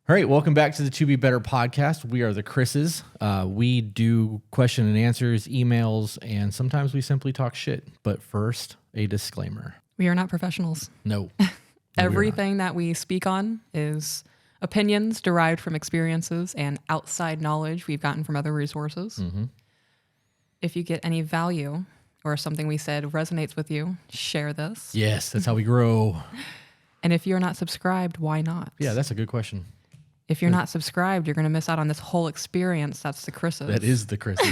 All right, welcome back to the To Be Better podcast. We are the Chris's. We do question and answers, emails, and sometimes we simply talk shit. But first, a disclaimer. We are not professionals. No. Everything that we speak on is opinions derived from experiences and outside knowledge we've gotten from other resources. Mm-hmm. If you get any value or something we said resonates with you, share this. Yes, that's how we grow. And if you're not subscribed, why not? Yeah, that's a good question. If you're not subscribed, you're going to miss out on this whole experience. That's the Chris's. That is the Chris's.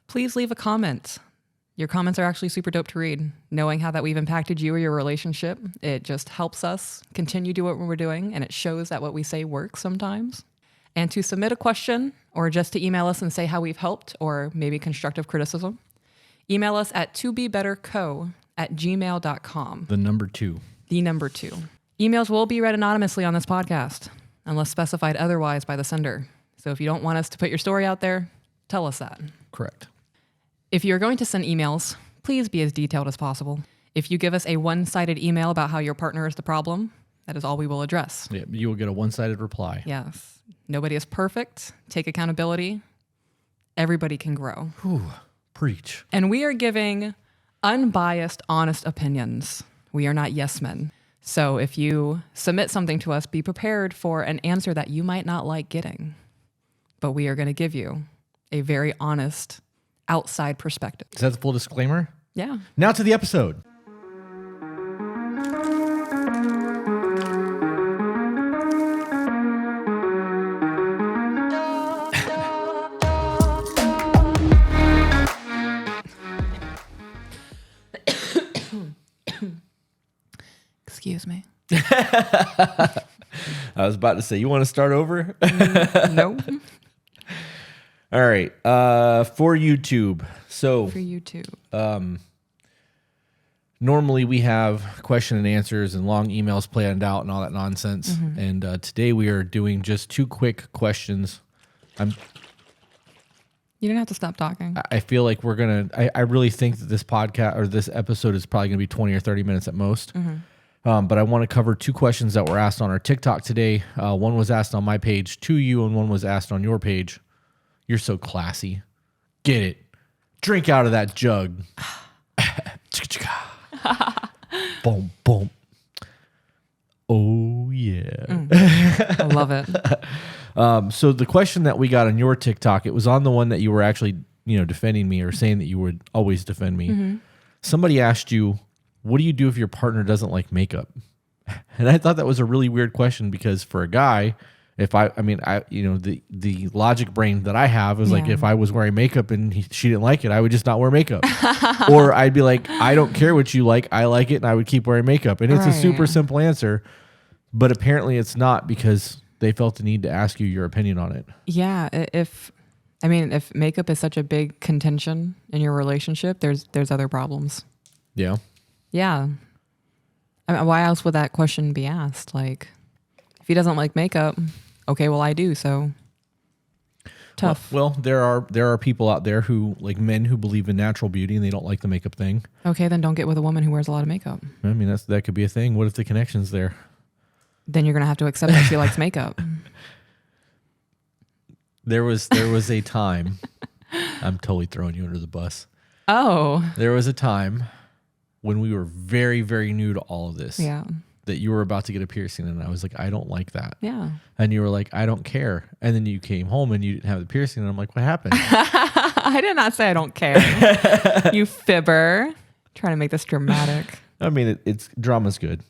Please leave a comment. Your comments are actually super dope to read. Knowing how that we've impacted you or your relationship, it just helps us continue to do what we're doing, and it shows that what we say works sometimes. And to submit a question or just to email us and say how we've helped or maybe constructive criticism, email us at tobebetterco@gmail.com. The number 2. The number 2. Emails will be read anonymously on this podcast, unless specified otherwise by the sender. So if you don't want us to put your story out there, tell us that. Correct. If you're going to send emails, please be as detailed as possible. If you give us a one-sided email about how your partner is the problem, that is all we will address. Yeah, you will get a one-sided reply. Yes. Nobody is perfect. Take accountability. Everybody can grow. Whew, preach. And we are giving unbiased, honest opinions. We are not yes men. So if you submit something to us, be prepared for an answer that you might not like getting. But we are going to give you a very honest, outside perspective. Is that the full disclaimer? Yeah. Now to the episode. Excuse me. I was about to say, you want to start over? No. All right. For YouTube. So For YouTube. Normally we have question and answers and long emails planned out and all that nonsense. Mm-hmm. And today we are doing just 2 quick questions. You didn't have to stop talking. I feel like we're going to, I really think that this podcast or this episode is probably going to be 20 or 30 minutes at most. Mm-hmm. But I want to cover 2 questions that were asked on our TikTok today. One was asked on my page to you, and one was asked on your page. You're so classy. Get it. Drink out of that jug. Boom, boom. Oh, yeah. I love it. So the question that we got on your TikTok, it was on the one that you were actually, defending me or saying that you would always defend me. Mm-hmm. Somebody asked you, what do you do if your partner doesn't like makeup? And I thought that was a really weird question because for a guy, if the logic brain that I have is like, if I was wearing makeup and she didn't like it, I would just not wear makeup. Or I'd be like, I don't care what you like. I like it. And I would keep wearing makeup. And it's a super simple answer, but apparently it's not because they felt the need to ask you your opinion on it. Yeah. If makeup is such a big contention in your relationship, there's other problems. Yeah. Yeah. I mean, why else would that question be asked? Like, if he doesn't like makeup, okay, well, I do, so tough. Well, there are people out there who, like men who believe in natural beauty and they don't like the makeup thing. Okay, then don't get with a woman who wears a lot of makeup. I mean, that could be a thing. What if the connection's there? Then you're going to have to accept that she likes makeup. There was a time, I'm totally throwing you under the bus. Oh. There was a time when we were very, very new to all of this. Yeah. That you were about to get a piercing, and I was like, I don't like that. Yeah. And you were like, I don't care. And then you came home and you didn't have the piercing, and I'm like, what happened? I did not say I don't care. You fibber. Trying to make this dramatic. I mean, it's drama's good.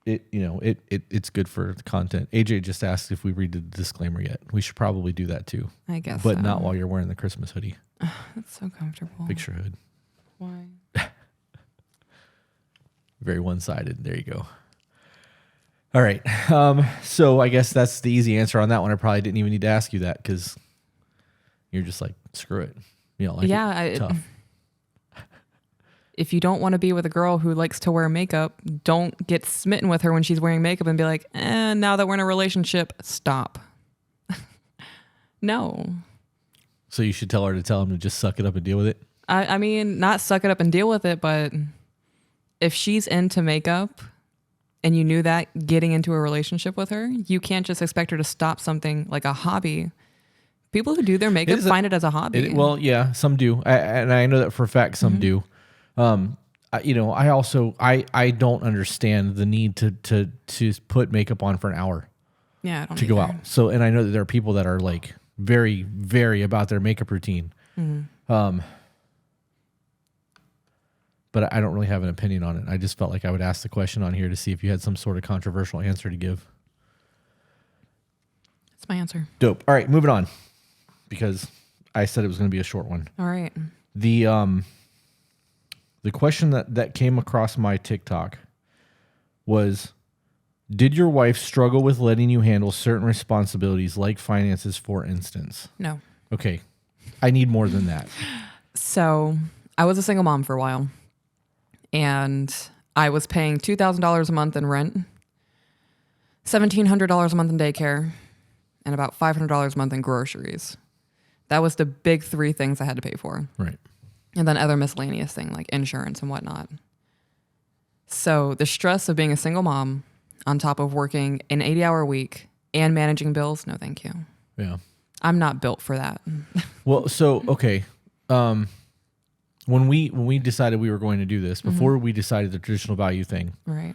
It's good for the content. AJ just asked if we read the disclaimer yet. We should probably do that too. I guess But so. not while you're wearing the Christmas hoodie. That's so comfortable. Fix your hood. Why? Very one-sided. There you go. All right. So I guess that's the easy answer on that one. I probably didn't even need to ask you that because you're just like, screw it. Tough. If you don't want to be with a girl who likes to wear makeup, don't get smitten with her when she's wearing makeup and be like, now that we're in a relationship, stop. No. So you should tell her to tell him to just suck it up and deal with it? I mean, not suck it up and deal with it, but if she's into makeup and you knew that getting into a relationship with her, you can't just expect her to stop something like a hobby. People who do their makeup find it as a hobby. Well, yeah, some do. And I know that for a fact some do. I also don't understand the need to put makeup on for an hour. Yeah, I don't to go out. So, and I know that there are people that are like very, very about their makeup routine. But I don't really have an opinion on it. I just felt like I would ask the question on here to see if you had some sort of controversial answer to give. That's my answer. Dope. All right, moving on, because I said it was going to be a short one. All right. The question that came across my TikTok was, did your wife struggle with letting you handle certain responsibilities like finances, for instance? No. Okay. I need more than that. So I was a single mom for a while, and I was paying $2,000 a month in rent, $1,700 a month in daycare, and about $500 a month in groceries. That was the big three things I had to pay for. Right. And then other miscellaneous things like insurance and whatnot. So the stress of being a single mom on top of working an 80-hour week and managing bills, no thank you. Yeah. I'm not built for that. Well, so, okay. When we decided we were going to do this, before we decided the traditional value thing, Right.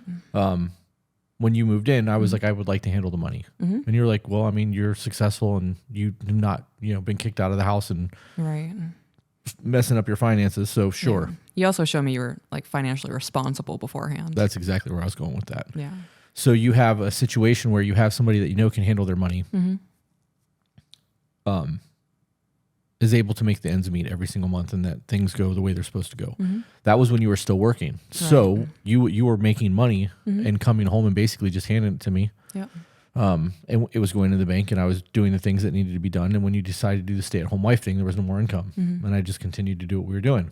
when you moved in, I was like, I would like to handle the money. And you're like, well, I mean, you're successful and you've not, been kicked out of the house and Right. messing up your finances. So sure. Yeah. You also showed me you were like financially responsible beforehand. That's exactly where I was going with that. Yeah. So you have a situation where you have somebody that can handle their money, is able to make the ends meet every single month, and that things go the way they're supposed to go. That was when you were still working. So you were making money and coming home and basically just handing it to me. Yep. And it was going to the bank, and I was doing the things that needed to be done. And when you decided to do the stay-at-home wife thing, there was no more income, and I just continued to do what we were doing.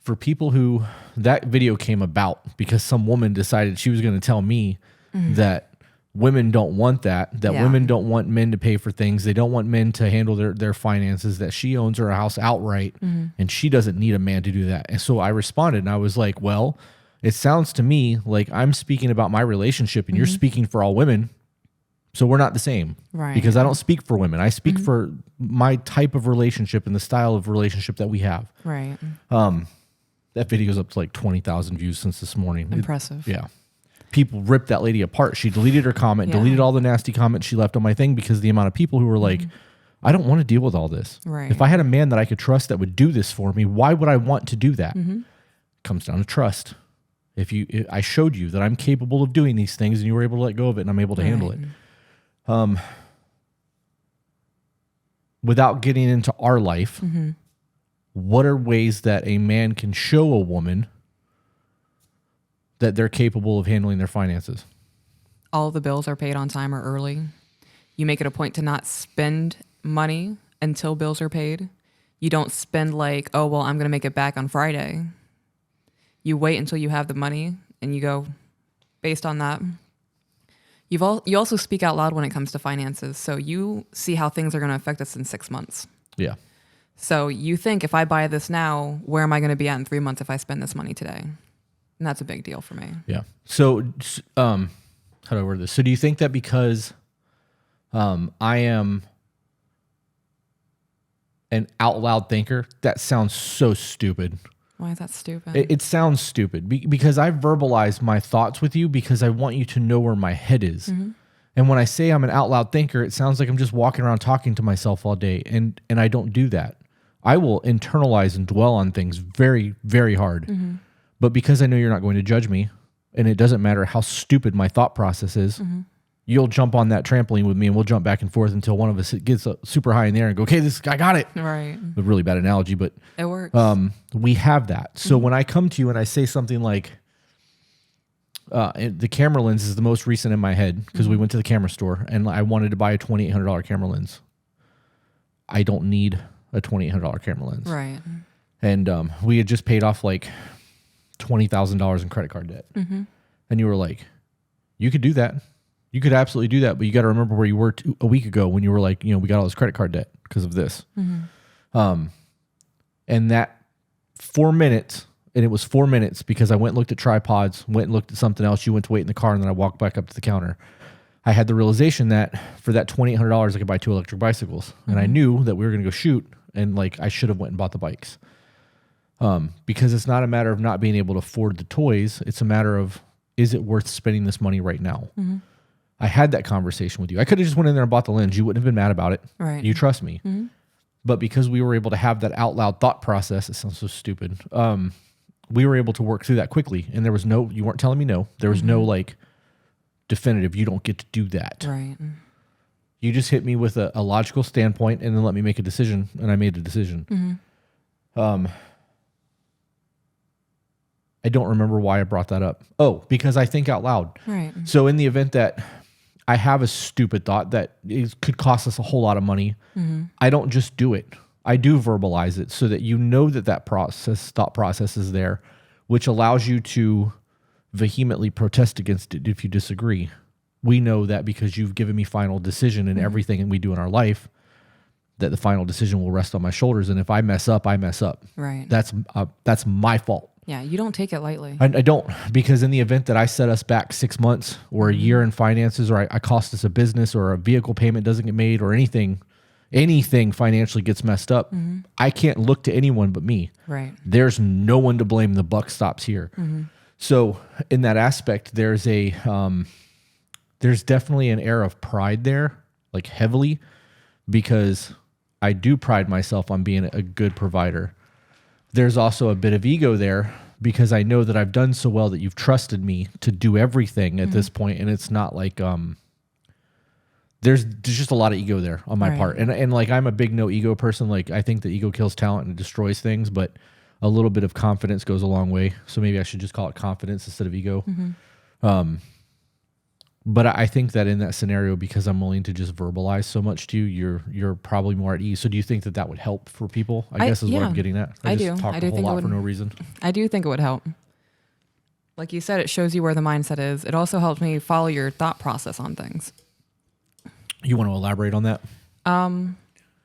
For people who that video came about because some woman decided she was going to tell me that women don't want that women don't want men to pay for things. They don't want men to handle their finances, that she owns her house outright and she doesn't need a man to do that. And so I responded and I was like, well, it sounds to me like I'm speaking about my relationship and you're speaking for all women. So we're not the same, Right. Because I don't speak for women. I speak for my type of relationship and the style of relationship that we have. Right. That video's up to like 20,000 views since this morning. Impressive. Yeah. People ripped that lady apart. She deleted her comment, deleted all the nasty comments she left on my thing because the amount of people who were like, I don't want to deal with all this. Right. If I had a man that I could trust that would do this for me, why would I want to do that? Comes down to trust. If I showed you that I'm capable of doing these things and you were able to let go of it and I'm able to handle it. Without getting into our life, what are ways that a man can show a woman that they're capable of handling their finances? All the bills are paid on time or early. You make it a point to not spend money until bills are paid. You don't spend like, oh, well, I'm going to make it back on Friday. You wait until you have the money and you go based on that. You also speak out loud when it comes to finances. So you see how things are going to affect us in 6 months. Yeah. So you think if I buy this now, where am I going to be at in 3 months if I spend this money today? And that's a big deal for me. Yeah. So, how do I word this? So do you think that because I am an out loud thinker, that sounds so stupid. Why is that stupid? It sounds stupid because I verbalize my thoughts with you because I want you to know where my head is. And when I say I'm an out loud thinker, it sounds like I'm just walking around talking to myself all day. And I don't do that. I will internalize and dwell on things very, very hard. But because I know you're not going to judge me, and it doesn't matter how stupid my thought process is, you'll jump on that trampoline with me and we'll jump back and forth until one of us gets super high in the air and go, okay, I got it. Right. A really bad analogy, but it works. We have that. So when I come to you and I say something like, the camera lens is the most recent in my head because we went to the camera store and I wanted to buy a $2,800 camera lens. I don't need a $2,800 camera lens. Right. And we had just paid off like $20,000 in credit card debt. And you were like, you could do that. You could absolutely do that. But you got to remember where you were a week ago when you were like, we got all this credit card debt because of this. And that 4 minutes and it was 4 minutes because I went and looked at tripods, went and looked at something else. You went to wait in the car, and then I walked back up to the counter. I had the realization that for that $2,800, I could buy 2 electric bicycles. And I knew that we were going to go shoot, and like I should have went and bought the bikes. Because it's not a matter of not being able to afford the toys. It's a matter of, is it worth spending this money right now? I had that conversation with you. I could have just went in there and bought the lens. You wouldn't have been mad about it. Right. You trust me. But because we were able to have that out loud thought process, it sounds so stupid. We were able to work through that quickly. And there was no, you weren't telling me no. There was no like definitive, you don't get to do that. Right. You just hit me with a logical standpoint and then let me make a decision. And I made a decision. I don't remember why I brought that up. Oh, because I think out loud. Right. So in the event that I have a stupid thought that it could cost us a whole lot of money, I don't just do it. I do verbalize it so that you know that thought process is there, which allows you to vehemently protest against it if you disagree. We know that because you've given me final decision in everything we do in our life, that the final decision will rest on my shoulders. And if I mess up, I mess up. Right. That's my fault. Yeah, you don't take it lightly. I don't, because in the event that I set us back 6 months or a year in finances, or I cost us a business, or a vehicle payment doesn't get made, or anything financially gets messed up, I can't look to anyone but me. Right. There's no one to blame. The buck stops here. So in that aspect, there's definitely an air of pride there, like heavily, because I do pride myself on being a good provider. There's also a bit of ego there because I know that I've done so well that you've trusted me to do everything at this point, and it's not like there's just a lot of ego there on my part, and like I'm a big no ego person. Like I think that ego kills talent and it destroys things, but a little bit of confidence goes a long way. So maybe I should just call it confidence instead of ego. But I think that in that scenario, because I'm willing to just verbalize so much to you, you're probably more at ease. So do you think that would help for people? I guess is what I'm getting at. I just talked a whole lot for no reason. I do think it would help. Like you said, it shows you where the mindset is. It also helps me follow your thought process on things. You want to elaborate on that?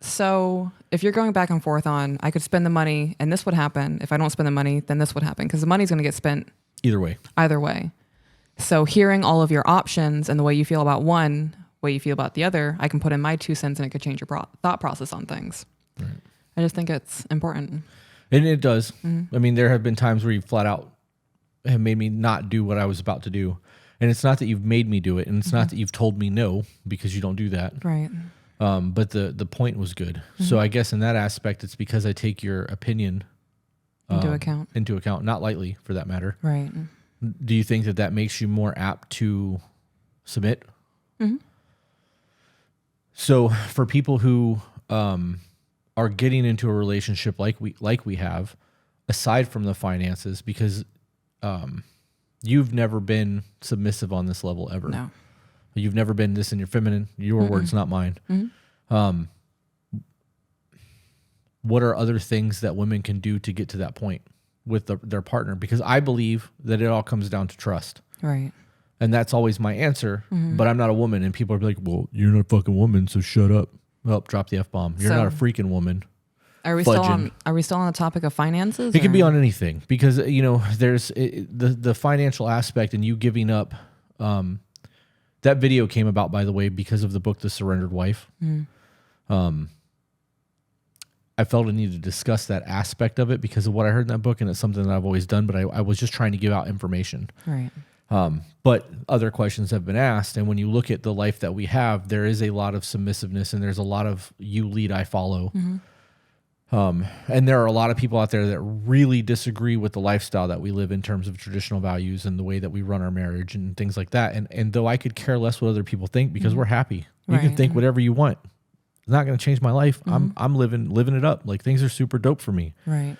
So if you're going back and forth on, I could spend the money and this would happen. If I don't spend the money, then this would happen, because the money's going to get spent Either way. So hearing all of your options and the way you feel about one, way you feel about the other, I can put in my 2 cents and it could change your thought process on things. Right. I just think it's important. And it does. I mean, there have been times where you flat out have made me not do what I was about to do. And it's not that you've made me do it, and it's not that you've told me no, because you don't do that. Right. But the point was good. So I guess in that aspect, it's because I take your opinion into account, not lightly for that matter. Right. Do you think that makes you more apt to submit? So for people who are getting into a relationship like we have, aside from the finances, because you've never been submissive on this level ever. No. You've never been this in your feminine. Your words, not mine. What are other things that women can do to get to that point with their partner? Because I believe that it all comes down to trust. Right. And that's always my answer. But I'm not a woman, and people are like, well, you're not a fucking woman, so shut up. Well, drop the F-bomb. You're not a freaking woman. Are we still on the topic of finances? It can be on anything, because there's the financial aspect, and you giving up. That video came about, by the way, because of the book The Surrendered Wife. I felt a need to discuss that aspect of it because of what I heard in that book, and it's something that I've always done, but I was just trying to give out information. Right. But other questions have been asked, and when you look at the life that we have, there is a lot of submissiveness, and there's a lot of you lead, I follow. And there are a lot of people out there that really disagree with the lifestyle that we live in terms of traditional values and the way that we run our marriage and things like that. And though I could care less what other people think, because we're happy, you can think whatever you want. It's not going to change my life. I'm living it up. Like, things are super dope for me. Right.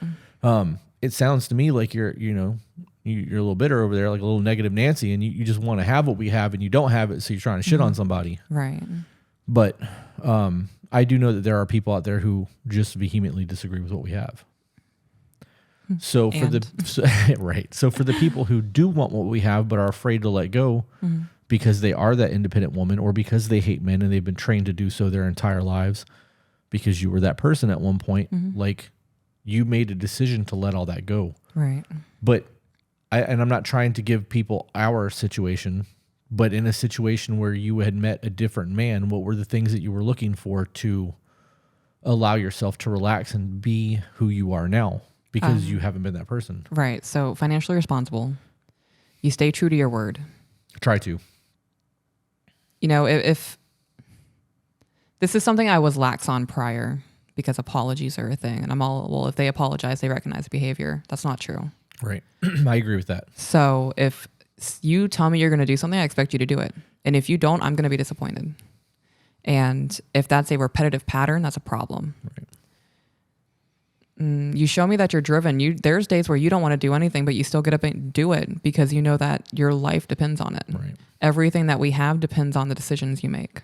It sounds to me like you're a little bitter over there, like a little negative Nancy, and you just want to have what we have and you don't have it, so you're trying to shit on somebody. Right. But I do know that there are people out there who just vehemently disagree with what we have. So for the people who do want what we have but are afraid to let go because they are that independent woman, or because they hate men and they've been trained to do so their entire lives, because you were that person at one point, like, you made a decision to let all that go. Right. But and I'm not trying to give people our situation, but in a situation where you had met a different man, what were the things that you were looking for to allow yourself to relax and be who you are now? Because you haven't been that person. Right. So financially responsible. You stay true to your word. Try to. You know, if this is something I was lax on prior because apologies are a thing. And I'm all, well, if they apologize, they recognize the behavior. That's not true. Right. I agree with that. So if you tell me you're going to do something, I expect you to do it. And if you don't, I'm going to be disappointed. And if that's a repetitive pattern, that's a problem. Right. You show me that you're driven. There's days where you don't want to do anything, but you still get up and do it because you know that your life depends on it. Right. Everything that we have depends on the decisions you make.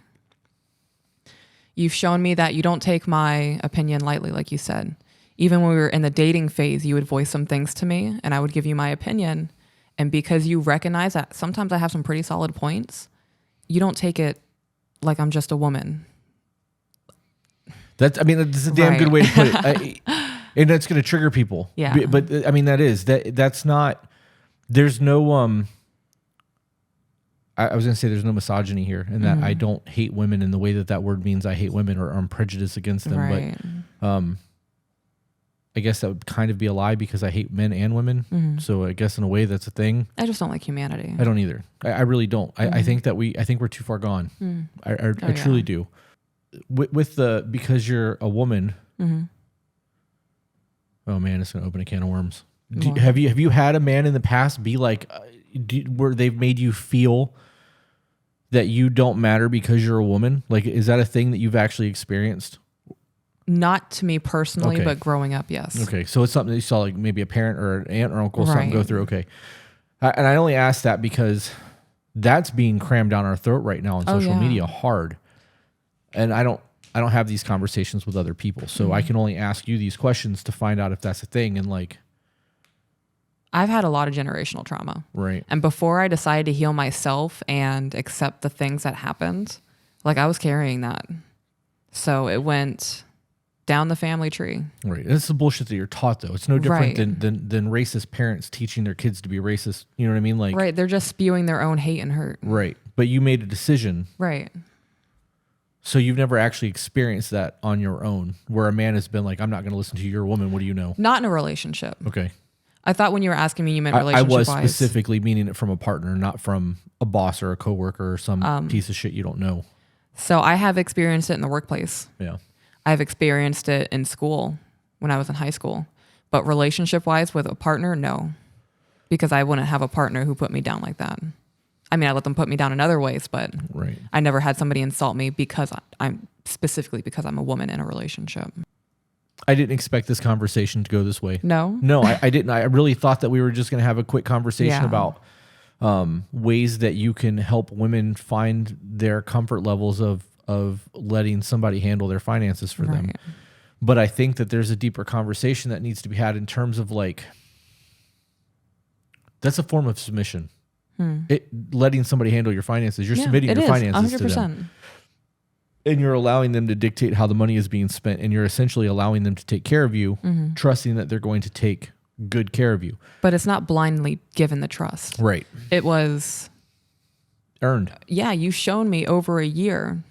You've shown me that you don't take my opinion lightly, like you said. Even when we were in the dating phase, you would voice some things to me and I would give you my opinion. And because you recognize that sometimes I have some pretty solid points, you don't take it like I'm just a woman. That's a damn good way to put it. And that's going to trigger people. Yeah. But that's not, there's no, I was going to say there's no misogyny here and that I don't hate women in the way that word means I hate women or I'm prejudiced against them. Right. But, I guess that would kind of be a lie because I hate men and women. So I guess in a way that's a thing. I just don't like humanity. I don't either. I really don't. I think we're too far gone. I truly do. Because you're a woman. Oh man, it's going to open a can of worms. Have you had a man in the past be like, where they've made you feel that you don't matter because you're a woman? Like, is that a thing that you've actually experienced? Not to me personally, Okay. but growing up, yes. Okay, so it's something that you saw, like maybe a parent or an aunt or uncle or something go through. Okay, and I only ask that because that's being crammed down our throat right now on social media hard, and I don't have these conversations with other people, so I can only ask you these questions to find out if that's a thing. And like, I've had a lot of generational trauma, right? And before I decided to heal myself and accept the things that happened, like I was carrying that, so it went down the family tree. Right. This is the bullshit that you're taught, though. It's no different than racist parents teaching their kids to be racist. You know what I mean? Like, right. They're just spewing their own hate and hurt. Right. But you made a decision. Right. So you've never actually experienced that on your own, where a man has been like, I'm not going to listen to you. You're a woman. What do you know? Not in a relationship. Okay. I thought when you were asking me, you meant relationship-wise. I was specifically meaning it from a partner, not from a boss or a coworker or some piece of shit you don't know. So I have experienced it in the workplace. Yeah. I've experienced it in school when I was in high school. But relationship-wise with a partner, no. Because I wouldn't have a partner who put me down like that. I mean, I let them put me down in other ways, but right. I never had somebody insult me because I'm a woman in a relationship. I didn't expect this conversation to go this way. No? No, I didn't. I really thought that we were just going to have a quick conversation about ways that you can help women find their comfort levels of letting somebody handle their finances for them. But I think that there's a deeper conversation that needs to be had in terms of like, that's a form of submission. Letting somebody handle your finances. You're submitting your finances 100%. To them. And you're allowing them to dictate how the money is being spent. And you're essentially allowing them to take care of you, trusting that they're going to take good care of you. But it's not blindly given the trust. Right. It was earned. Yeah, you've shown me over a year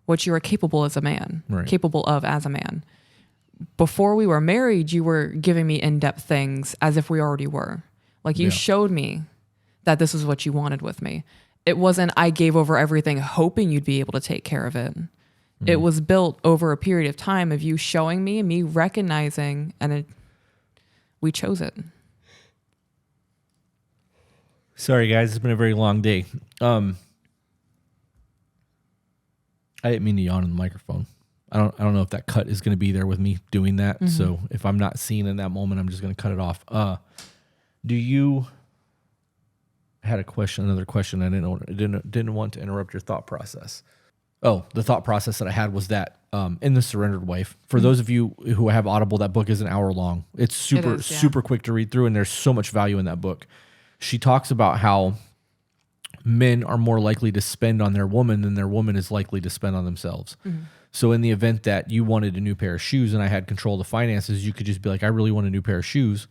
what you are capable as a man, capable of as a man. Before we were married, you were giving me in-depth things as if we already were. Like you showed me that this is what you wanted with me. It wasn't I gave over everything hoping you'd be able to take care of it. It was built over a period of time of you showing me and me recognizing, and we chose it. Sorry guys, it's been a very long day. I didn't mean to yawn in the microphone. I don't know if that cut is going to be there with me doing that. So if I'm not seen in that moment, I'm just going to cut it off. I had another question. I didn't want to interrupt your thought process. Oh, the thought process that I had was that in The Surrendered Wife, for those of you who have Audible, that book is an hour long. It's super quick to read through, and there's so much value in that book. She talks about how men are more likely to spend on their woman than their woman is likely to spend on themselves. So in the event that you wanted a new pair of shoes and I had control of the finances, you could just be like, I really want a new pair of shoes.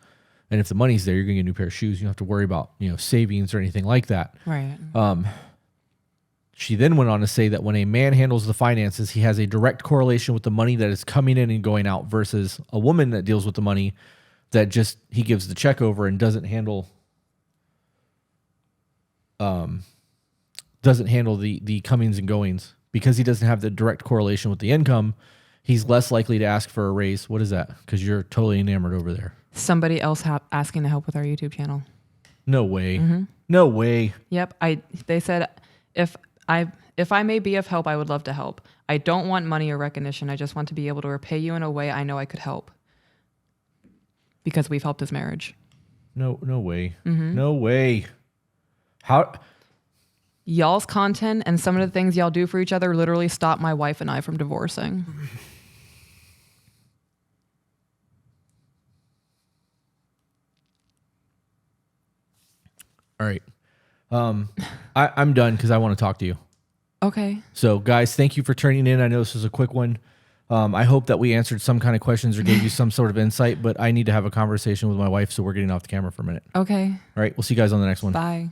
And if the money's there, you're going to get a new pair of shoes. You don't have to worry about, savings or anything like that. Right. She then went on to say that when a man handles the finances, he has a direct correlation with the money that is coming in and going out versus a woman that deals with the money that just he gives the check over and doesn't handle the comings and goings. Because he doesn't have the direct correlation with the income, he's less likely to ask for a raise. What is that? Because you're totally enamored over there. Somebody else asking to help with our YouTube channel. No way. Mm-hmm. No way. Yep. They said if I may be of help, I would love to help. I don't want money or recognition. I just want to be able to repay you in a way I know I could help. Because we've helped his marriage. No way. Mm-hmm. No way. How? Y'all's content and some of the things y'all do for each other literally stopped my wife and I from divorcing. All right. I'm done because I want to talk to you. Okay. So, guys, thank you for turning in. I know this was a quick one. I hope that we answered some kind of questions or gave you some sort of insight, but I need to have a conversation with my wife, so we're getting off the camera for a minute. Okay. All right. We'll see you guys on the next one. Bye.